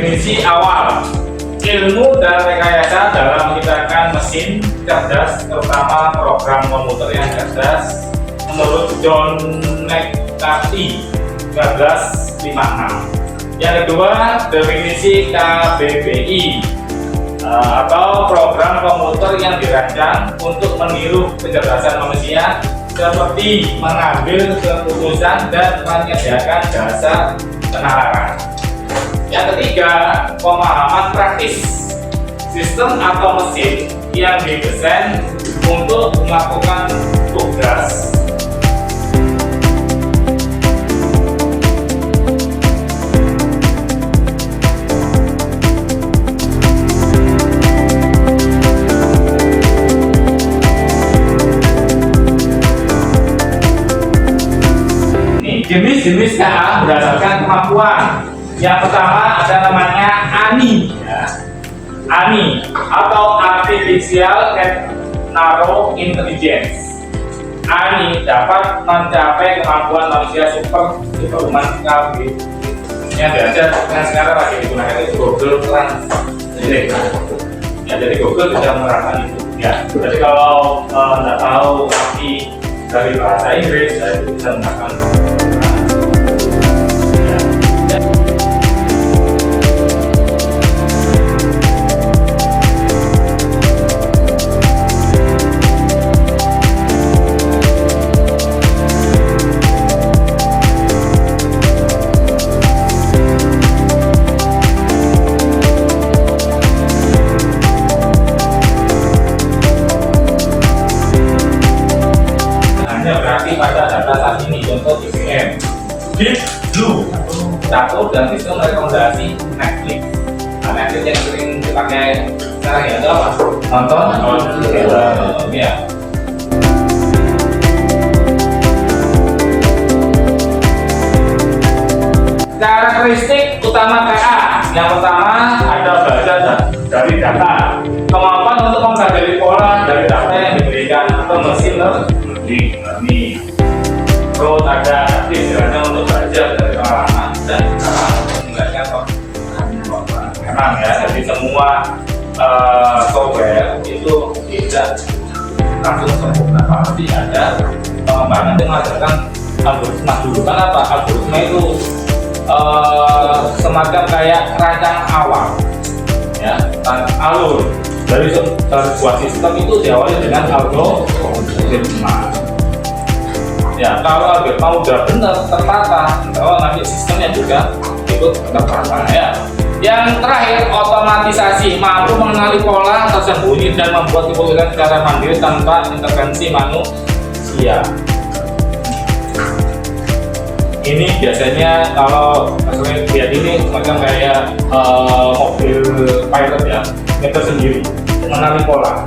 Definisi awal. Ilmu dan rekayasa dalam menciptakan mesin cerdas, terutama program komputer yang cerdas, menurut John McCarthy 1956. Yang kedua, definisi KBBI atau program komputer yang dirancang untuk meniru kecerdasan manusia, seperti mengambil keputusan dan menyediakan jasa penalaran. Yang ketiga, pemahaman praktis. Sistem atau mesin yang didesain untuk melakukan tugas. Jenis-jenis KA berdasarkan kemampuan. Yang pertama ada namanya ANI, ya. ANI atau Artificial Narrow Intelligence. ANI dapat mencapai kemampuan manusia superhuman KB. Yang belajar dengan sekarang lagi digunakan itu Google Translate. Ya, jadi Google sudah menerapkan itu. Ya, jadi kalau nggak tahu arti dari bahasa Inggris, saya bisa menggunakan. Pada data saat ini, contoh IBM, Deep Blue, satu dan sistem rekomendasi Netflix. Nah, Netflix yang sering dipakai sekarang ya itu apa? Nonton, ya. Karakteristik utama KA. Yang pertama ada belajar dari data, kemampuan untuk mempelajari pola dari data yang diberikan atau mesin learning. Terus ada istilahnya untuk belajar dari pengalaman dan menggunakan pengalaman ya. Jadi semua software itu tidak langsung sempurna, pasti ada pengembangan yang menghasilkan algoritma. Dulu kan apa? Algoritma itu semacam kayak rancang awal ya, alur dari sebuah sistem itu diawali dengan algoritma. Ya, kalau algoritma udah benar tertata, kalau nanti sistemnya juga ikut tertata ya. Yang terakhir, otomatisasi, mampu mengenali pola tersembunyi dan membuat keputusan secara mandiri tanpa intervensi manusia. Ini biasanya kalau misalnya lihat ini semacam kayak mobil pilot ya, nyetir sendiri, mengenali pola.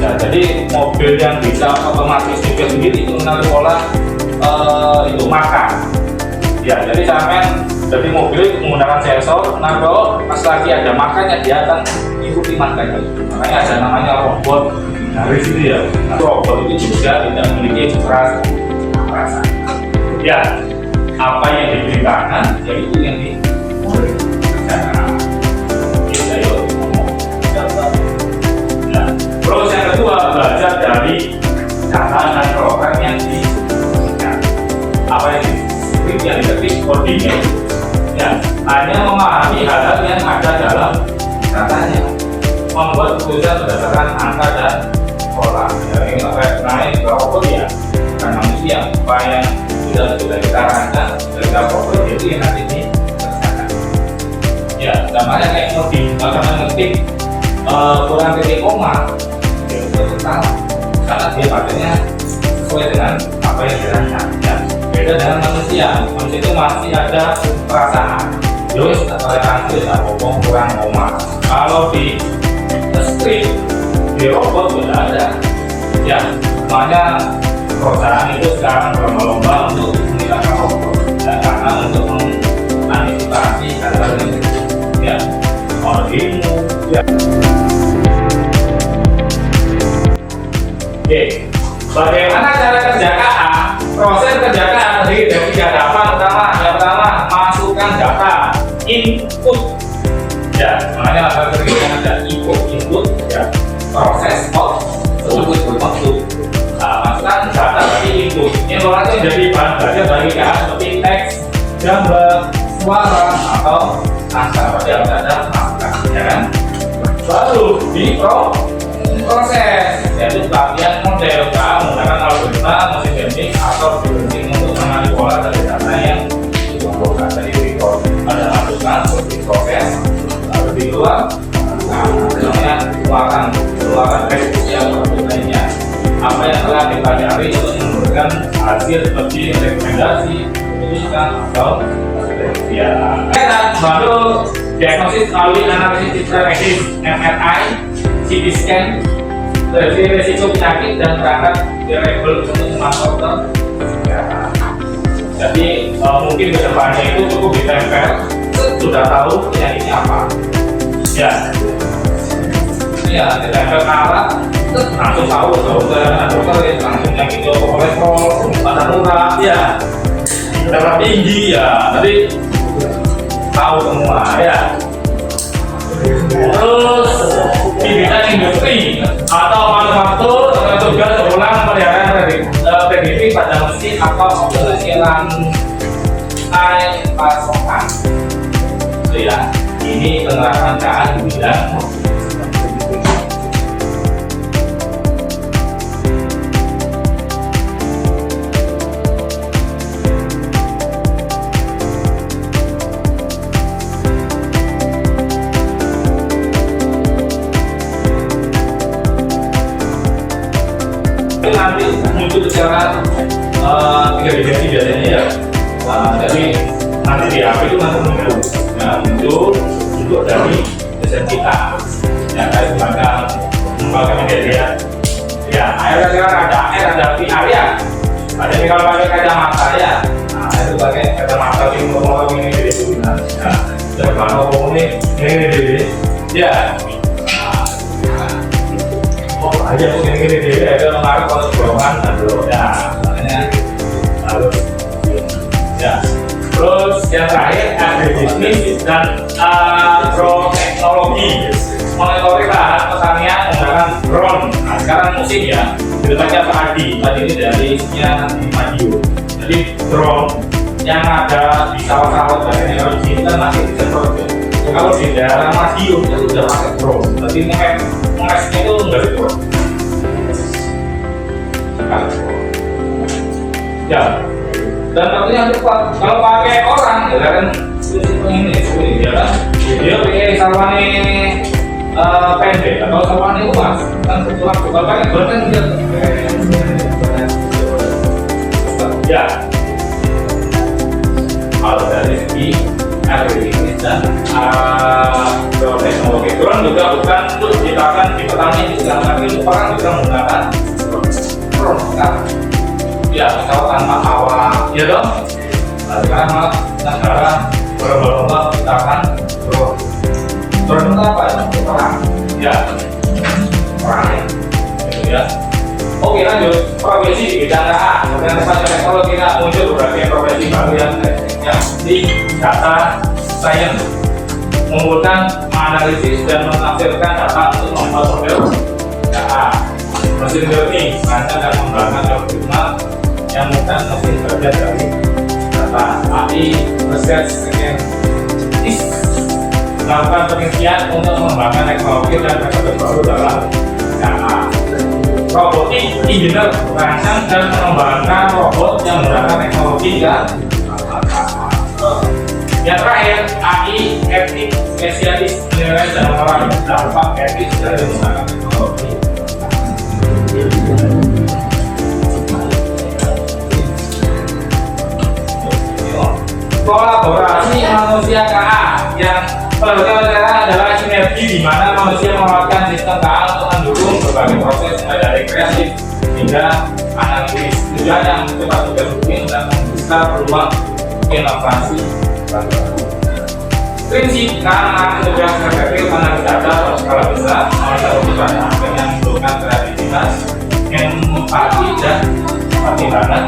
Ya, jadi mobil yang bisa otomatis nyetir sendiri itu mengenali pola itu makan. Ya, jadi sampai dari mobil menggunakan sensor, nah kalau pas lagi ada makannya dia akan ikuti makannya. Makanya ada namanya robot. Nah, dari situ ya, robot itu juga tidak memiliki perasaan. Ya, apa yang diberitakan, ya itu yang dikerjakan. Kita yuk ngomong. Nah, terus yang kedua, belajar dari data dan program yang diberikan. Apa yang diketik koordinat. Ya, hanya memahami hal-hal yang ada dalam datanya, membuat keputusan berdasarkan angka dan pola. Ya, ini naik ke robot ya, karena manusia apa yang sudah kita rancang dari robot itu yang nanti dikerjakan. Ya, gambarnya kayak ngetik, kalau ngetik kurang titik koma, ya itu salah, karena dia pakainya sesuai dengan apa yang dirancang. Ya, beda dengan manusia itu masih ada perasaan. Terus toleransi tidak ngomong kurang koma. Kalau di script di robot sudah ada. Ya, makanya perusahaan itu sekarang berlomba-lomba untuk menggunakan robot. Ya, karena untuk mengantisipasi hal-hal yang ya ilmu. Ya. Oke, bagaimana cara kerja KA? Proses kerja KA terdiri dari 3 tahapan utama. Yang pertama, masukkan data, input dari KA seperti teks, gambar, suara atau angka pada ada angka, ya kan? Baru di proses, yaitu pelatihan model KA menggunakan algoritma mesin learning atau learning untuk mengenali pola dari data yang dibutuhkan. Jadi ada masukan seperti proses, lalu di luar, nah namanya keluaran prediksi yang lainnya. Apa yang telah dipelajari untuk memberikan hasil seperti rekomendasi, keputusan atau ya. Baru diagnosis melalui analisis citra medis MRI, CT scan, dari resiko penyakit dan perangkat variabel untuk memantau ya. Jadi mungkin kedepannya itu cukup ditempel, sudah tahu penyakitnya apa. Ya, ya ditempel ke alat, langsung tahu dokter langsung yang itu kolesterol, asam urat, ya, darah tinggi, ya, tadi tahu semua, ya. Terus di bidang industri atau manufaktur juga sebulan pemeliharaan prediksi pada mesin atau penghasilan pasokan. Itu ya, ini penerapan KA di bidang nanti muncul secara 3 dimensi biasanya ya. Jadi nanti di HP itu nanti muncul bentuk dari desain kita yang kayak semacam lembaga media ya. Air ada air, ada VR ya. Ada ini kalau pakai kacamata ya. Nah itu pakai kacamata ini dulu. Nah kalau ini ya. Oh aja mungkin gini ada menarik kalau golongan dulu ya, makanya harus ya. Terus yang terakhir agribisnis dan agroteknologi, monitoring lahan pertanian menggunakan drone. Nah sekarang musim ya, ceritanya Pak Adi ini dari Madiun. Jadi drone yang ada di sawah-sawah dari sini kan masih disemprot ya. Kalau di daerah Madiun itu sudah pakai drone, berarti mengesnya itu enggak di drone. Ya, dan tentunya cepat. Kalau pakai orang, ya kan ini ya kan, dia pakai sawane pendek atau sawane luas, kan setelah kita pakai drone kan dia ya. Kalau dari segi agribisnis dan teknologi drone juga bukan untuk diciptakan di petani juga, tapi orang bisa menggunakan drone kan ya, kalau tanpa awak ya dong. Nah sekarang negara berlomba-lomba menciptakan drone itu apa ya? Perang ya, perang gitu ya. Oke lanjut, profesi di bidang KA. Organisasi teknologi muncul berbagai profesi baru yang di data science, mengumpulkan, menganalisis dan menafsirkan data untuk membuat model KA. Mesin learning, merancang dan mengembangkan algoritma yang bukan mesin belajar dari data. AI, research scientist, melakukan penelitian untuk mengembangkan teknologi dan metode baru dalam KA. Robotik, engineer, merancang dan mengembangkan robot yang menggunakan teknologi dan yang terakhir, AI, etik, spesialis, menilai dan mengurangi dampak etis dari menggunakan teknologi. Kolaborasi manusia KA yang pertama adalah sinergi di mana manusia memanfaatkan sistem KA untuk mendukung berbagai proses mulai dari kreatif hingga analitis. Tujuan yang cepat berhubungan dan membuka peluang inovasi. Prinsip KA tugas efektif mengenai data skala besar, monitor kebutuhan dengan menggunakan kreativitas, empati dan pertimbangan.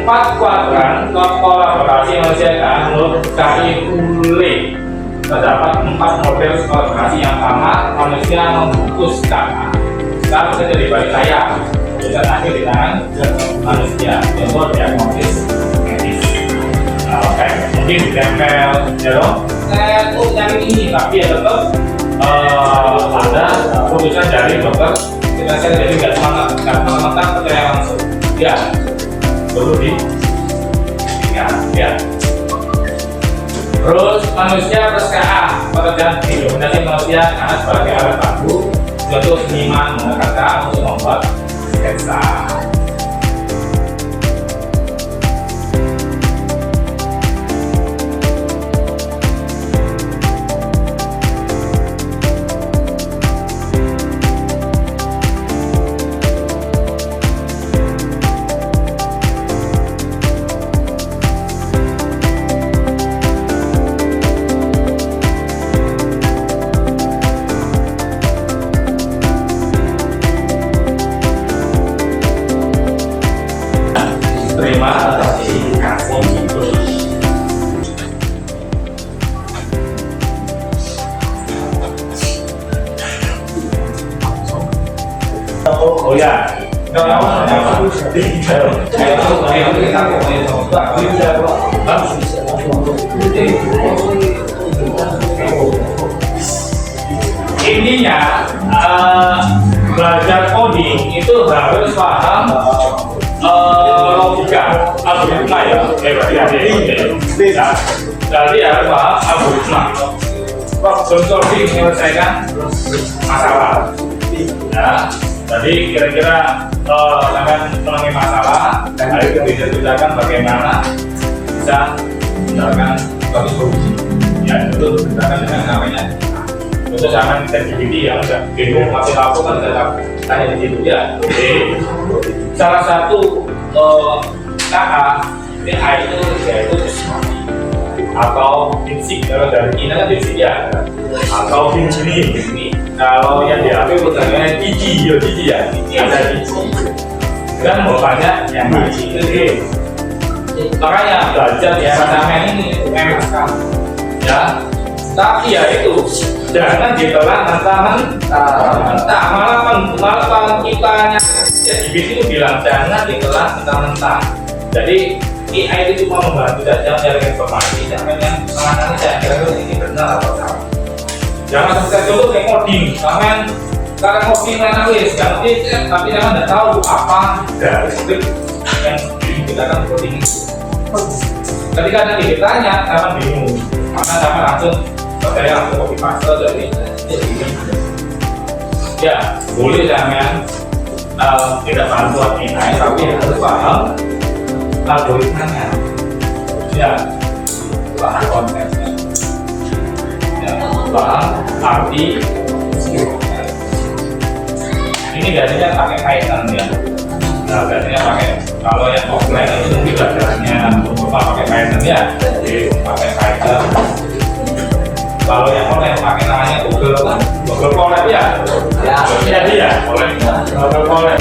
Empat kuadran kolaborasi manusia KA menurut KI Ule terdapat 4 model kolaborasi yang sama. Manusia membungkus kakak sekarang bisa jadi balik layar dan akhir di tangan manusia. Contoh diagnosis medis. Oke, mungkin ditempel ya dong. Saya tuh nyari ini, tapi ya tetap ada keputusan dari dokter. Kita saya jadi nggak semangat percaya langsung. Ya, perlu diingat ya. Terus manusia berskala pekerjaan didominasi manusia karena sebagai alat bantu untuk seniman menggunakan untuk membuat sketsa. Terima kasih. Oh ya, intinya belajar coding itu harus paham logika algoritma ya, jadi harus paham algoritma, problem solving, menyelesaikan masalah. Ya, jadi kira-kira akan menangani masalah, hari itu bisa dijelaskan bagaimana bisa mendapatkan suatu solusi. Ya, itu berdasarkan dengan namanya. Itu jangan ChatGPT yang udah bingung mati lampu kan tidak tanya di situ ya. Salah satu KA AI itu yaitu atau DeepSeek, kalau dari China kan DeepSeek ya, atau ini kalau yang di HP utamanya Gigi ya, ada Gigi dan banyak yang ini. Makanya belajar ya namanya ini enak sekali ya, tapi ya itu jangan ditelan mentah-mentah, malah kitanya ChatGPT itu bilang jangan ditelan mentah-mentah. Jadi AI itu cuma membantu saja mencari informasi, jangan yang menganalisa ini benar atau salah. Jangan seperti contoh kayak coding, jangan sekarang coding analis, tapi jangan tidak tahu apa dari script yang digunakan coding itu. Ketika ada ditanya, jangan bingung, maka jangan langsung percaya langsung copy paste dari ya boleh jangan tidak bantuan AI, tapi harus paham algoritmanya, ya paham konsepnya, ya paham arti. Ini biasanya pakai Python ya. Nah, biasanya pakai, kalau yang offline itu mungkin belajarnya pakai Python ya, jadi pakai Python. Kalau yang online pakai namanya Google Colab ya, jadi ya, Google Colab.